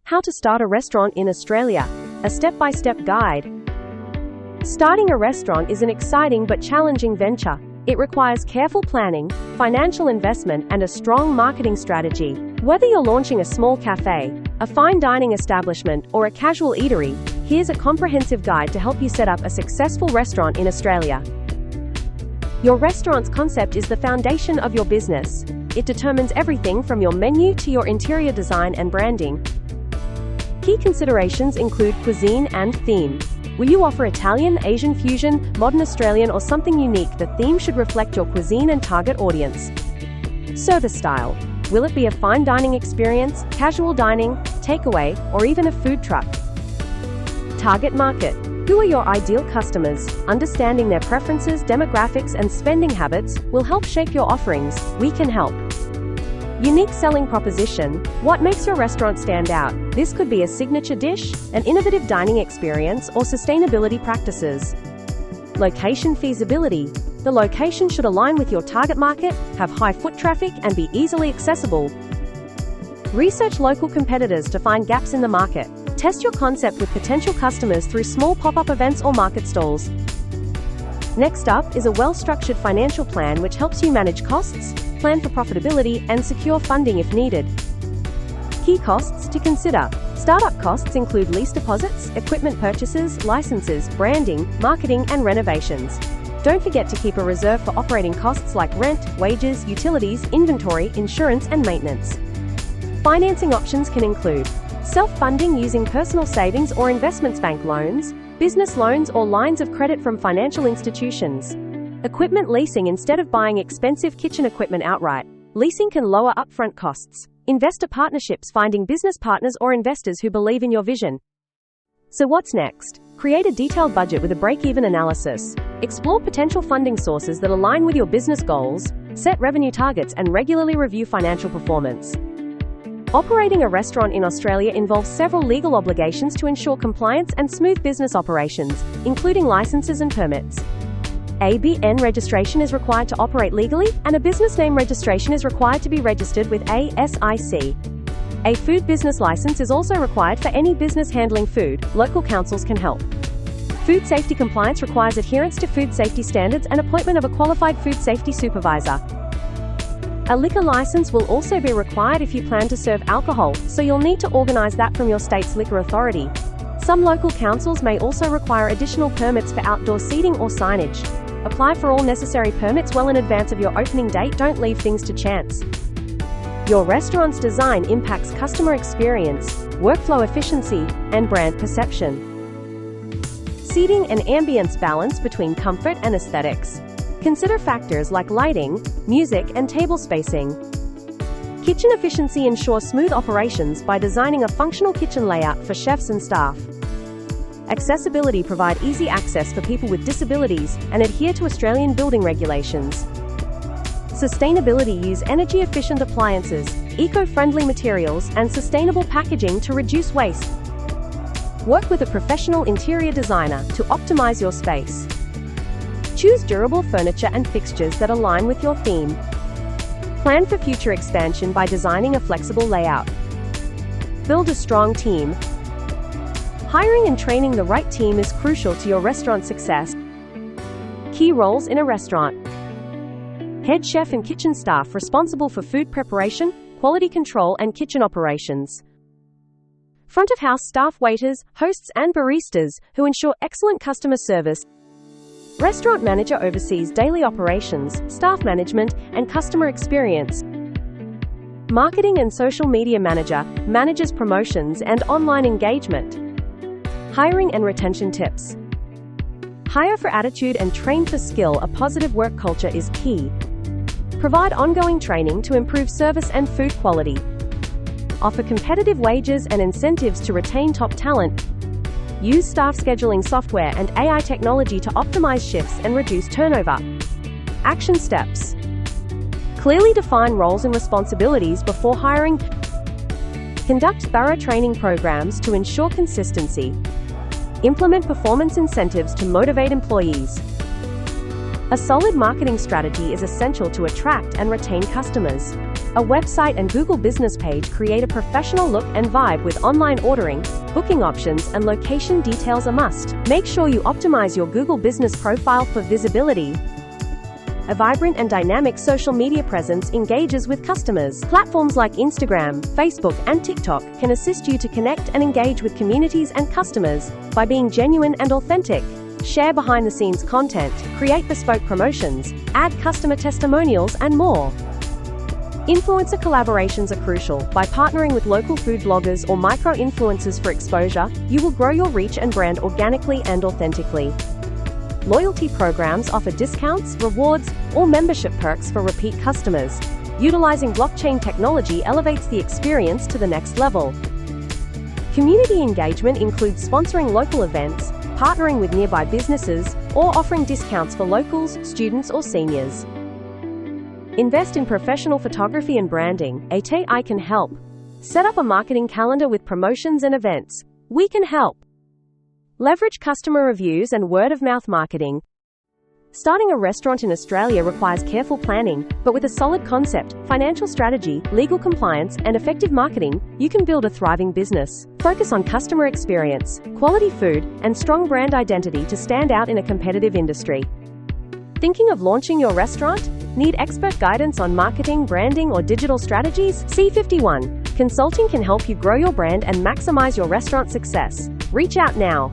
How to Start a Restaurant in Australia, a step-by-step guide. Starting a restaurant is an exciting but challenging venture. It requires careful planning, financial investment, and a strong marketing strategy. Whether you're launching a small cafe, a fine dining establishment, or a casual eatery, here's a comprehensive guide to help you set up a successful restaurant in Australia. Your restaurant's concept is the foundation of your business. It determines everything from your menu to your interior design and branding. Key considerations include cuisine and theme. Will you offer Italian, Asian fusion, modern Australian, or something unique? The theme should reflect your cuisine and target audience. Service style. Will it be a fine dining experience, casual dining, takeaway, or even a food truck? Target market. Who are your ideal customers? Understanding their preferences, demographics, and spending habits will help shape your offerings. We can help. Unique selling proposition. What makes your restaurant stand out? This could be a signature dish, an innovative dining experience, or sustainability practices. Location feasibility. The location should align with your target market, have high foot traffic, and be easily accessible. Research local competitors to find gaps in the market. Test your concept with potential customers through small pop-up events or market stalls. Next up is a well-structured financial plan which helps you manage costs, plan for profitability, and secure funding if needed. Key costs to consider. Startup costs include lease deposits, equipment purchases, licenses, branding, marketing, and renovations. Don't forget to keep a reserve for operating costs like rent, wages, utilities, inventory, insurance, and maintenance. Financing options can include self-funding using personal savings or investments, bank loans, business loans, or lines of credit from financial institutions. Equipment leasing. Instead of buying expensive kitchen equipment outright, leasing can lower upfront costs. Investor partnerships. Finding business partners or investors who believe in your vision. So what's next? Create a detailed budget with a break-even analysis. Explore potential funding sources that align with your business goals, set revenue targets, and regularly review financial performance. Operating a restaurant in Australia involves several legal obligations to ensure compliance and smooth business operations, including licenses and permits. ABN registration is required to operate legally, and a business name registration is required to be registered with ASIC. A food business license is also required for any business handling food. Local councils can help. Food safety compliance requires adherence to food safety standards and appointment of a qualified food safety supervisor. A liquor license will also be required if you plan to serve alcohol, so you'll need to organize that from your state's liquor authority. Some local councils may also require additional permits for outdoor seating or signage. Apply for all necessary permits well in advance of your opening date. Don't leave things to chance. Your restaurant's design impacts customer experience, workflow efficiency, and brand perception. Seating and ambience. Balance between comfort and aesthetics. Consider factors like lighting, music, and table spacing. Kitchen efficiency. Ensure smooth operations by designing a functional kitchen layout for chefs and staff. Accessibility. Provide easy access for people with disabilities and adhere to Australian building regulations. Sustainability. Use energy-efficient appliances, eco-friendly materials, and sustainable packaging to reduce waste. Work with a professional interior designer to optimize your space. Choose durable furniture and fixtures that align with your theme. Plan for future expansion by designing a flexible layout. Build a strong team. Hiring and training the right team is crucial to your restaurant's success. Key roles in a restaurant. Head chef and kitchen staff responsible for food preparation, quality control, and kitchen operations. Front of house staff, waiters, hosts, and baristas, who ensure excellent customer service. Restaurant manager oversees daily operations, staff management, and customer experience. Marketing and social media manager manages promotions and online engagement. Hiring and retention tips. Hire for attitude and train for skill. A positive work culture is key. Provide ongoing training to improve service and food quality. Offer competitive wages and incentives to retain top talent. Use staff scheduling software and AI technology to optimize shifts and reduce turnover. Action steps. Clearly define roles and responsibilities before hiring. Conduct thorough training programs to ensure consistency. Implement performance incentives to motivate employees. A solid marketing strategy is essential to attract and retain customers. A website and Google business page create a professional look and vibe with online ordering, booking options, and location details a must. Make sure you optimize your Google business profile for visibility. A vibrant and dynamic social media presence engages with customers. Platforms like Instagram, Facebook, and TikTok can assist you to connect and engage with communities and customers by being genuine and authentic. Share behind-the-scenes content, create bespoke promotions, add customer testimonials, and more. Influencer collaborations are crucial. By partnering with local food bloggers or micro-influencers for exposure, you will grow your reach and brand organically and authentically. Loyalty programs offer discounts, rewards, or membership perks for repeat customers. Utilizing blockchain technology elevates the experience to the next level. Community engagement includes sponsoring local events, partnering with nearby businesses, or offering discounts for locals, students, or seniors. Invest in professional photography and branding. I can help. Set up a marketing calendar with promotions and events. We can help. Leverage customer reviews and word-of-mouth marketing. Starting a restaurant in Australia requires careful planning, but with a solid concept, financial strategy, legal compliance, and effective marketing, you can build a thriving business. Focus on customer experience, quality food, and strong brand identity to stand out in a competitive industry. Thinking of launching your restaurant? Need expert guidance on marketing, branding, or digital strategies? C51 Consulting can help you grow your brand and maximize your restaurant success. Reach out now.